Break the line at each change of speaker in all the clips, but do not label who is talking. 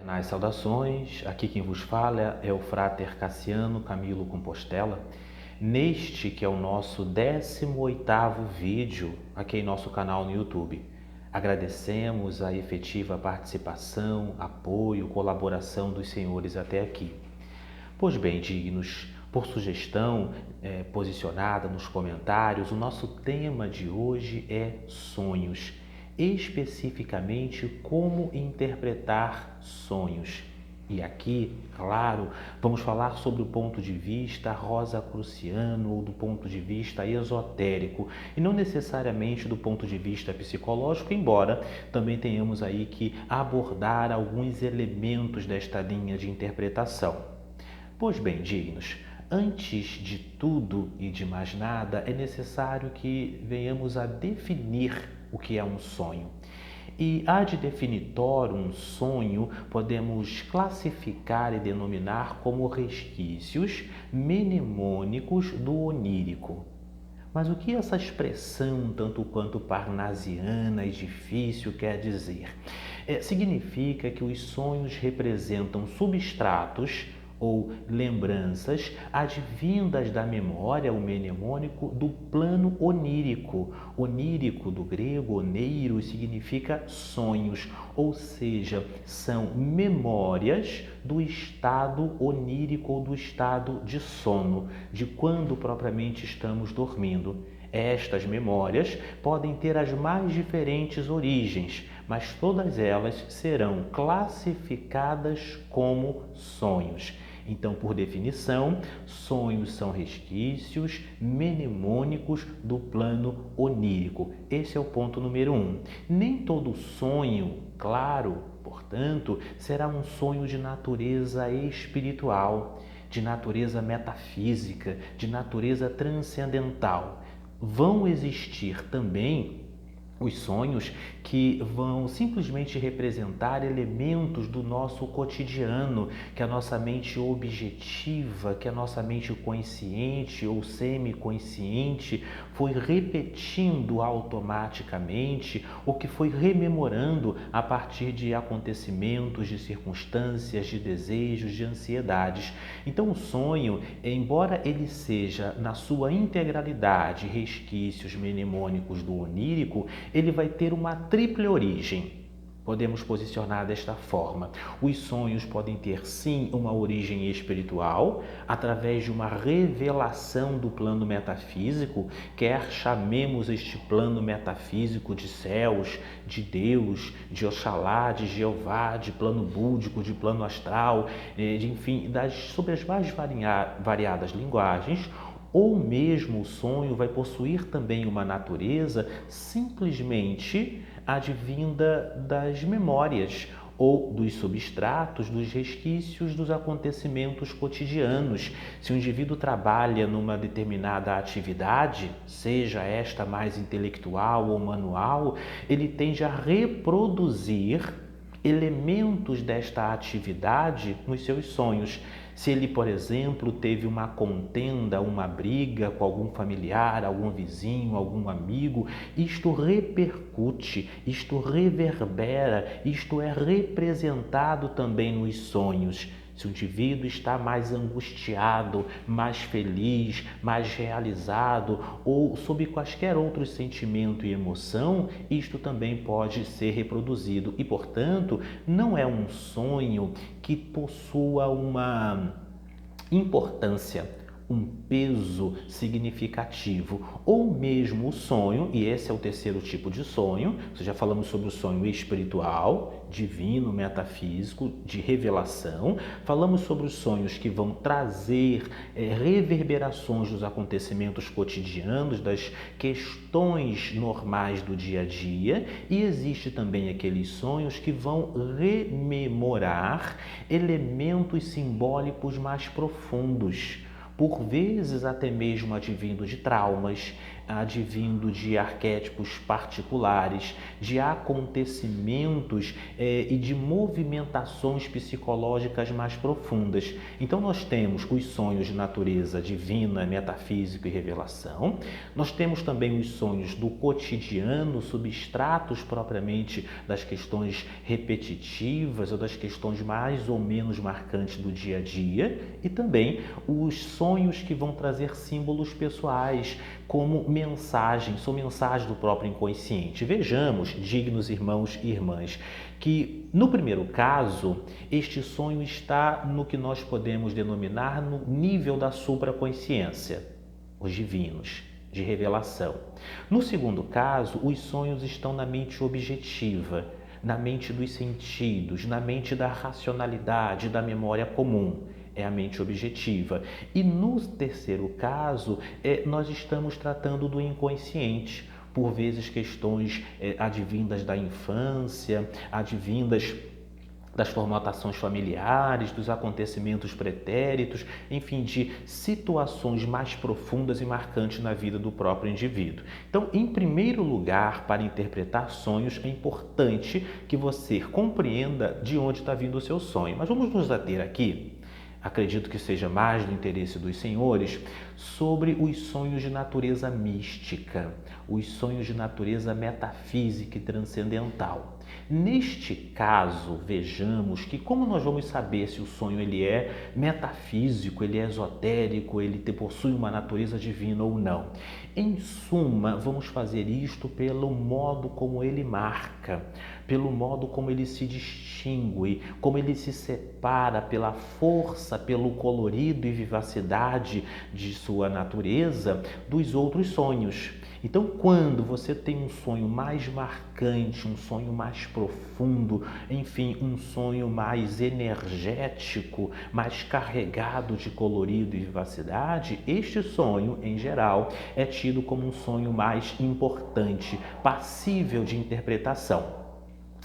Nas saudações, aqui quem vos fala é o Frater Cassiano Camilo Compostela, neste que é o nosso 18º vídeo aqui em nosso canal no YouTube. Agradecemos a efetiva participação, apoio, colaboração dos senhores até aqui. Pois bem, dignos, por sugestão posicionada nos comentários, o nosso tema de hoje é sonhos, especificamente como interpretar sonhos. E aqui, claro, vamos falar sobre o ponto de vista rosacruciano ou do ponto de vista esotérico, e não necessariamente do ponto de vista psicológico, embora também tenhamos aí que abordar alguns elementos desta linha de interpretação. Pois bem, dignos, antes de tudo e de mais nada, é necessário que venhamos a definir o que é um sonho. E ad definitorum sonho podemos classificar e denominar como resquícios mnemônicos do onírico. Mas o que essa expressão, tanto quanto parnasiana e difícil, quer dizer? Significa que os sonhos representam substratos ou lembranças advindas da memória, o mnemônico, do plano onírico. Onírico, do grego, oneiro, significa sonhos, ou seja, são memórias do estado onírico ou do estado de sono, de quando propriamente estamos dormindo. Estas memórias podem ter as mais diferentes origens, mas todas elas serão classificadas como sonhos. Então, por definição, sonhos são resquícios mnemônicos do plano onírico. Esse é o ponto número 1. Nem todo sonho, claro, portanto, será um sonho de natureza espiritual, de natureza metafísica, de natureza transcendental. Vão existir também os sonhos que vão simplesmente representar elementos do nosso cotidiano, que a nossa mente objetiva, que a nossa mente consciente ou semiconsciente foi repetindo automaticamente, ou que foi rememorando a partir de acontecimentos, de circunstâncias, de desejos, de ansiedades. Então o sonho, embora ele seja na sua integralidade resquícios mnemônicos do onírico, ele vai ter uma tripla origem. Podemos posicionar desta forma. Os sonhos podem ter, sim, uma origem espiritual, através de uma revelação do plano metafísico, quer chamemos este plano metafísico de céus, de Deus, de Oxalá, de Jeová, de plano búdico, de plano astral, enfim, sobre as mais variadas linguagens, ou mesmo o sonho vai possuir também uma natureza simplesmente advinda das memórias ou dos substratos, dos resquícios dos acontecimentos cotidianos. Se o indivíduo trabalha numa determinada atividade, seja esta mais intelectual ou manual, ele tende a reproduzir elementos desta atividade nos seus sonhos. Se ele, por exemplo, teve uma contenda, uma briga com algum familiar, algum vizinho, algum amigo, isto repercute, isto reverbera, isto é representado também nos sonhos. Se o indivíduo está mais angustiado, mais feliz, mais realizado ou sob quaisquer outros sentimento e emoção, isto também pode ser reproduzido e, portanto, não é um sonho que possua uma importância, um peso significativo, ou mesmo o sonho, e esse é o terceiro tipo de sonho. Já falamos sobre o sonho espiritual, divino, metafísico, de revelação. Falamos sobre os sonhos que vão trazer reverberações dos acontecimentos cotidianos, das questões normais do dia a dia, e existe também aqueles sonhos que vão rememorar elementos simbólicos mais profundos, por vezes até mesmo advindo de traumas, advindo de arquétipos particulares, de acontecimentos e de movimentações psicológicas mais profundas. Então nós temos os sonhos de natureza divina, metafísico e revelação. Nós temos também os sonhos do cotidiano, substratos propriamente das questões repetitivas ou das questões mais ou menos marcantes do dia a dia, e também os sonhos que vão trazer símbolos pessoais como mensagens, são mensagens do próprio inconsciente. Vejamos, dignos irmãos e irmãs, que no primeiro caso, este sonho está no que nós podemos denominar no nível da supraconsciência, os divinos, de revelação. No segundo caso, os sonhos estão na mente objetiva, na mente dos sentidos, na mente da racionalidade, da memória comum. É a mente objetiva. E no terceiro caso, nós estamos tratando do inconsciente, por vezes questões advindas da infância, advindas das formatações familiares, dos acontecimentos pretéritos, enfim, de situações mais profundas e marcantes na vida do próprio indivíduo. Então, em primeiro lugar, para interpretar sonhos, é importante que você compreenda de onde está vindo o seu sonho. Mas vamos nos ater aqui, acredito que seja mais do interesse dos senhores, sobre os sonhos de natureza mística, os sonhos de natureza metafísica e transcendental. Neste caso, vejamos que como nós vamos saber se o sonho ele é metafísico, ele é esotérico, ele possui uma natureza divina ou não? Em suma, vamos fazer isto pelo modo como ele marca, pelo modo como ele se distingue, como ele se separa pela força, pelo colorido e vivacidade de sua natureza dos outros sonhos. Então, quando você tem um sonho mais marcante, um sonho mais profundo, enfim, um sonho mais energético, mais carregado de colorido e vivacidade, este sonho, em geral, é tido como um sonho mais importante, passível de interpretação.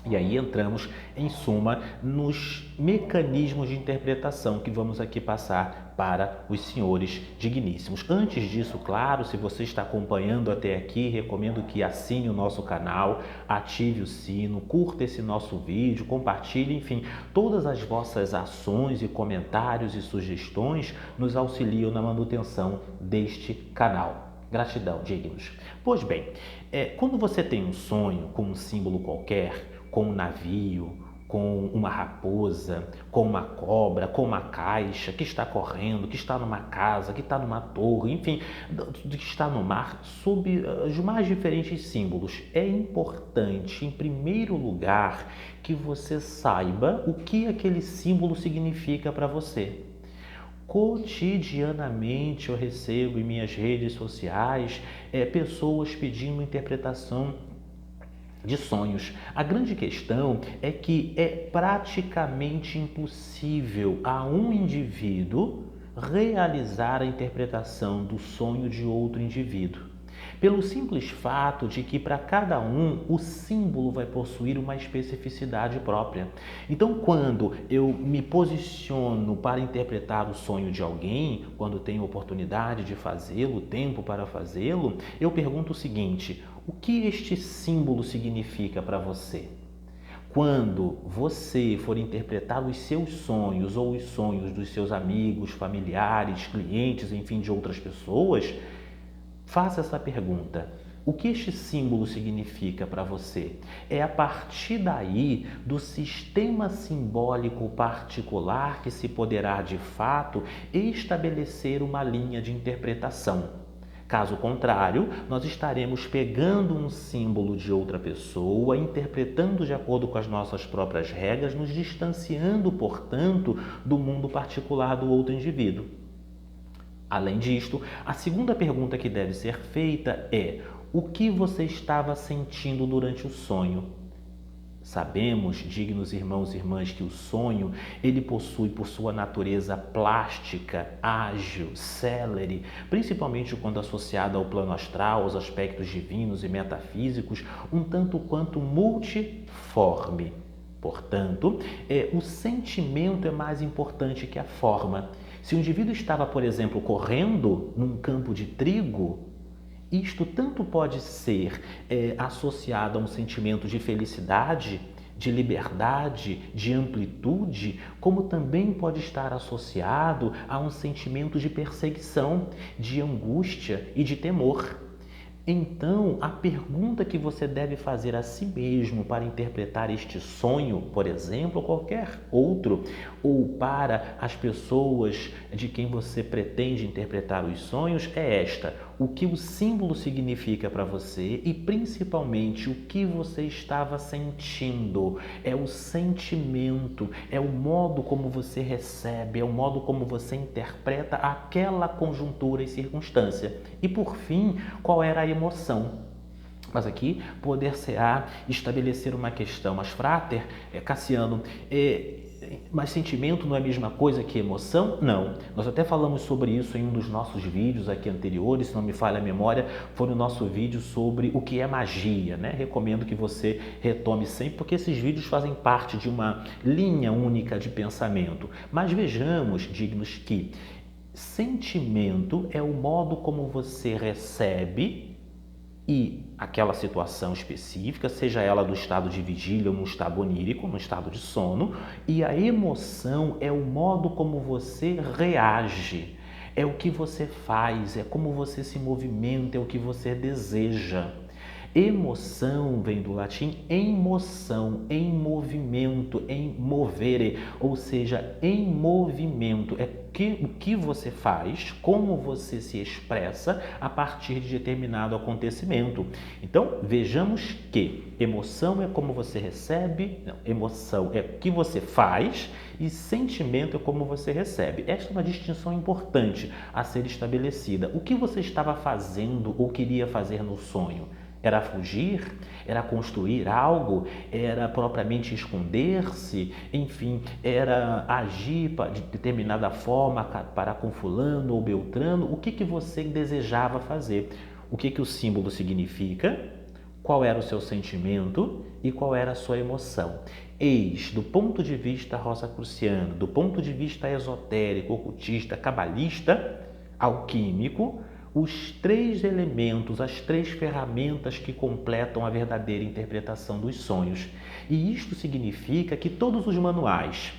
E aí entramos, em suma, nos mecanismos de interpretação que vamos aqui passar para os senhores digníssimos. Antes disso, claro, se você está acompanhando até aqui, recomendo que assine o nosso canal, ative o sino, curta esse nosso vídeo, compartilhe, enfim, todas as vossas ações e comentários e sugestões nos auxiliam na manutenção deste canal. Gratidão, dignos. Pois bem, quando você tem um sonho com um símbolo qualquer, com um navio, com uma raposa, com uma cobra, com uma caixa que está correndo, que está numa casa, que está numa torre, enfim, que está no mar, sob os mais diferentes símbolos. É importante, em primeiro lugar, que você saiba o que aquele símbolo significa para você. Cotidianamente eu recebo em minhas redes sociais pessoas pedindo interpretação de sonhos. A grande questão é que é praticamente impossível a um indivíduo realizar a interpretação do sonho de outro indivíduo, pelo simples fato de que para cada um o símbolo vai possuir uma especificidade própria. Então, quando eu me posiciono para interpretar o sonho de alguém, quando tenho oportunidade de fazê-lo, tempo para fazê-lo, eu pergunto o seguinte: o que este símbolo significa para você? Quando você for interpretar os seus sonhos ou os sonhos dos seus amigos, familiares, clientes, enfim, de outras pessoas, faça essa pergunta: o que este símbolo significa para você? É a partir daí, do sistema simbólico particular, que se poderá de fato estabelecer uma linha de interpretação. Caso contrário, nós estaremos pegando um símbolo de outra pessoa, interpretando de acordo com as nossas próprias regras, nos distanciando, portanto, do mundo particular do outro indivíduo. Além disto, a segunda pergunta que deve ser feita é: o que você estava sentindo durante o sonho? Sabemos, dignos irmãos e irmãs, que o sonho, ele possui por sua natureza plástica, ágil, célere, principalmente quando associado ao plano astral, aos aspectos divinos e metafísicos, um tanto quanto multiforme. Portanto, o sentimento é mais importante que a forma. Se o indivíduo estava, por exemplo, correndo num campo de trigo, Isto tanto pode ser associado a um sentimento de felicidade, de liberdade, de amplitude, como também pode estar associado a um sentimento de perseguição, de angústia e de temor. Então, a pergunta que você deve fazer a si mesmo para interpretar este sonho, por exemplo, ou qualquer outro, ou para as pessoas de quem você pretende interpretar os sonhos, é esta: o que o símbolo significa para você e, principalmente, o que você estava sentindo. É o sentimento, é o modo como você recebe, é o modo como você interpreta aquela conjuntura e circunstância. E, por fim, qual era a emoção? Mas aqui poder-se-á estabelecer uma questão. Mas, Frater, Cassiano, mas sentimento não é a mesma coisa que emoção? Não. Nós até falamos sobre isso em um dos nossos vídeos aqui anteriores, se não me falha a memória, foi no nosso vídeo sobre o que é magia, né? Recomendo que você retome sempre, porque esses vídeos fazem parte de uma linha única de pensamento. Mas vejamos, dignos, que sentimento é o modo como você recebe e aquela situação específica, seja ela do estado de vigília ou no estado onírico, no estado de sono, e a emoção é o modo como você reage, é o que você faz, é como você se movimenta, é o que você deseja. Emoção vem do latim em moção, em movimento, em movere, ou seja, em movimento. É o que você faz, como você se expressa a partir de determinado acontecimento. Então, vejamos que emoção é como você recebe, não, emoção é o que você faz e sentimento é como você recebe. Esta é uma distinção importante a ser estabelecida. O que você estava fazendo ou queria fazer no sonho? Era fugir? Era construir algo? Era propriamente esconder-se? Enfim, era agir de determinada forma para com fulano ou beltrano? O que você desejava fazer? O que o símbolo significa? Qual era o seu sentimento e qual era a sua emoção? Eis, do ponto de vista rosacruciano, do ponto de vista esotérico, ocultista, cabalista, alquímico, os três elementos, as três ferramentas que completam a verdadeira interpretação dos sonhos. E isto significa que todos os manuais,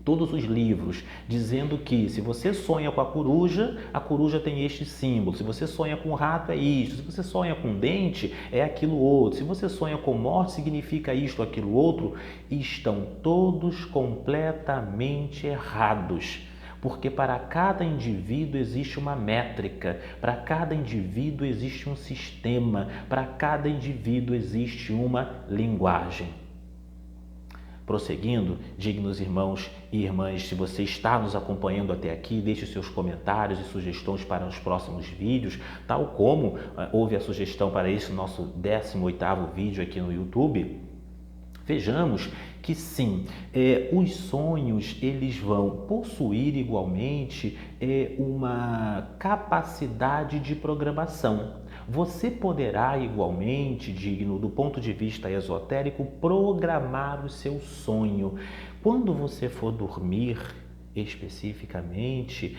todos os livros, dizendo que se você sonha com a coruja tem este símbolo. Se você sonha com o rato, é isto. Se você sonha com dente, é aquilo outro. Se você sonha com morte, significa isto, aquilo outro. Estão todos completamente errados. Porque para cada indivíduo existe uma métrica, para cada indivíduo existe um sistema, para cada indivíduo existe uma linguagem. Prosseguindo, dignos irmãos e irmãs, se você está nos acompanhando até aqui, deixe seus comentários e sugestões para os próximos vídeos, tal como houve a sugestão para esse nosso 18º vídeo aqui no YouTube. Vejamos que sim, os sonhos eles vão possuir igualmente uma capacidade de programação. Você poderá igualmente, digno do ponto de vista esotérico, programar o seu sonho. Quando você for dormir, especificamente,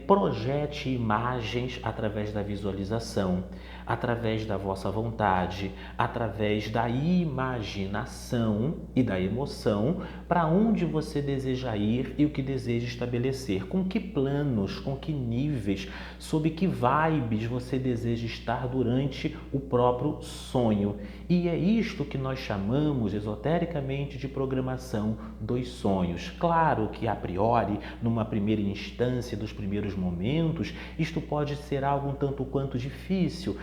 projete imagens através da visualização, através da vossa vontade, através da imaginação e da emoção, para onde você deseja ir e o que deseja estabelecer, com que planos, com que níveis, sob que vibes você deseja estar durante o próprio sonho. E é isto que nós chamamos esotericamente de programação dos sonhos. Claro que a priori, numa primeira instância, dos primeiros momentos, isto pode ser algo um tanto quanto difícil,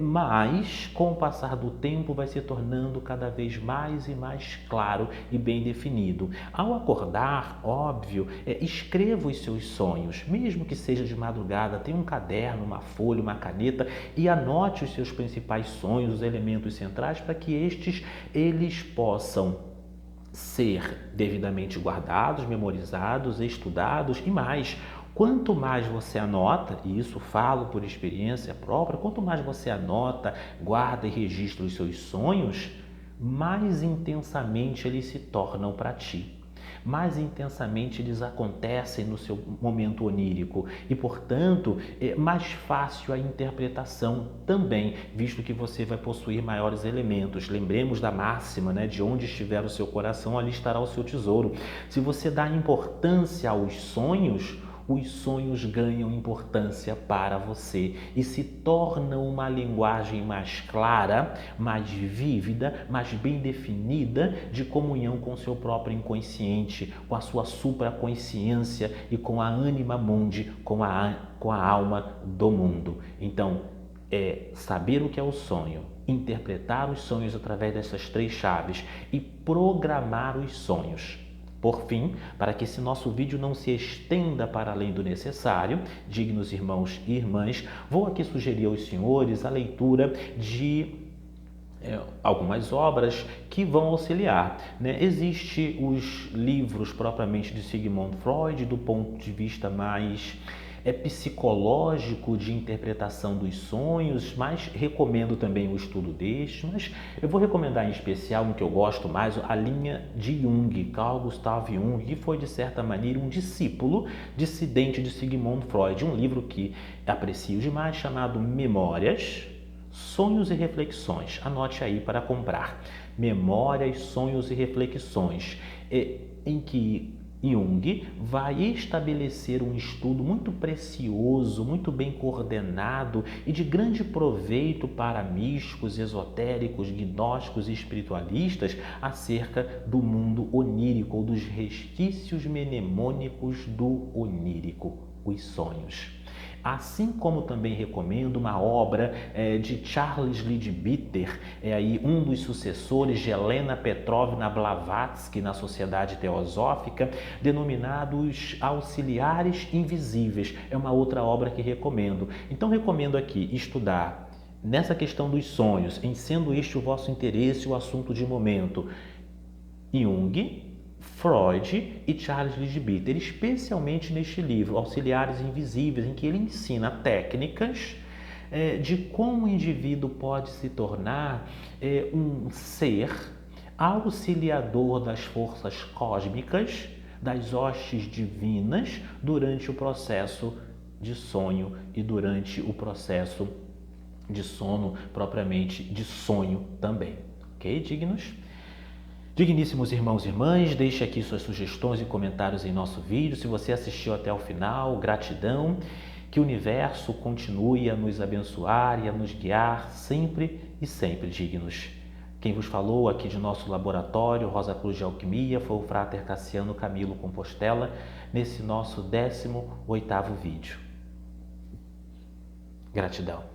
mas com o passar do tempo vai se tornando cada vez mais e mais claro e bem definido. Ao acordar, óbvio, escreva os seus sonhos, mesmo que seja de madrugada, tenha um caderno, uma folha, uma caneta e anote os seus principais sonhos, os elementos centrais, para que eles possam ser devidamente guardados, memorizados, estudados e mais. Quanto mais você anota, e isso falo por experiência própria, quanto mais você anota, guarda e registra os seus sonhos, mais intensamente eles se tornam para ti. mais intensamente eles acontecem no seu momento onírico e, portanto, é mais fácil a interpretação também, visto que você vai possuir maiores elementos. Lembremos da máxima, né? De onde estiver o seu coração, ali estará o seu tesouro. Se você dá importância aos sonhos, os sonhos ganham importância para você e se tornam uma linguagem mais clara, mais vívida, mais bem definida de comunhão com o seu próprio inconsciente, com a sua supraconsciência e com a anima mundi, com a alma do mundo. Então, saber o que é o sonho, interpretar os sonhos através dessas 3 chaves e programar os sonhos. Por fim, para que esse nosso vídeo não se estenda para além do necessário, dignos irmãos e irmãs, vou aqui sugerir aos senhores a leitura de algumas obras que vão auxiliar, né? Existem os livros propriamente de Sigmund Freud, do ponto de vista mais psicológico de interpretação dos sonhos, mas recomendo também o estudo deste, mas eu vou recomendar em especial um que eu gosto mais, a linha de Jung, Carl Gustav Jung, que foi de certa maneira um discípulo dissidente de Sigmund Freud, um livro que aprecio demais, chamado Memórias, Sonhos e Reflexões. Anote aí para comprar. Memórias, Sonhos e Reflexões, em que Jung vai estabelecer um estudo muito precioso, muito bem coordenado e de grande proveito para místicos, esotéricos, gnósticos e espiritualistas acerca do mundo onírico, ou dos resquícios mnemônicos do onírico, os sonhos. Assim como também recomendo uma obra de Charles Leadbeater, aí um dos sucessores de Helena Petrovna Blavatsky na Sociedade Teosófica, denominados Auxiliares Invisíveis. É uma outra obra que recomendo. Então recomendo aqui estudar nessa questão dos sonhos, em sendo este o vosso interesse, o assunto de momento, Jung, Freud e Charles Leadbeater, especialmente neste livro, Auxiliares Invisíveis, em que ele ensina técnicas de como o indivíduo pode se tornar um ser auxiliador das forças cósmicas, das hostes divinas, durante o processo de sonho e durante o processo de sono, propriamente de sonho também. Ok, dignos? Digníssimos irmãos e irmãs, deixe aqui suas sugestões e comentários em nosso vídeo. Se você assistiu até o final, gratidão. Que o universo continue a nos abençoar e a nos guiar sempre e sempre, dignos. Quem vos falou aqui de nosso laboratório Rosa Cruz de Alquimia foi o Frater Cassiano Camilo Compostela, nesse nosso 18º vídeo. Gratidão.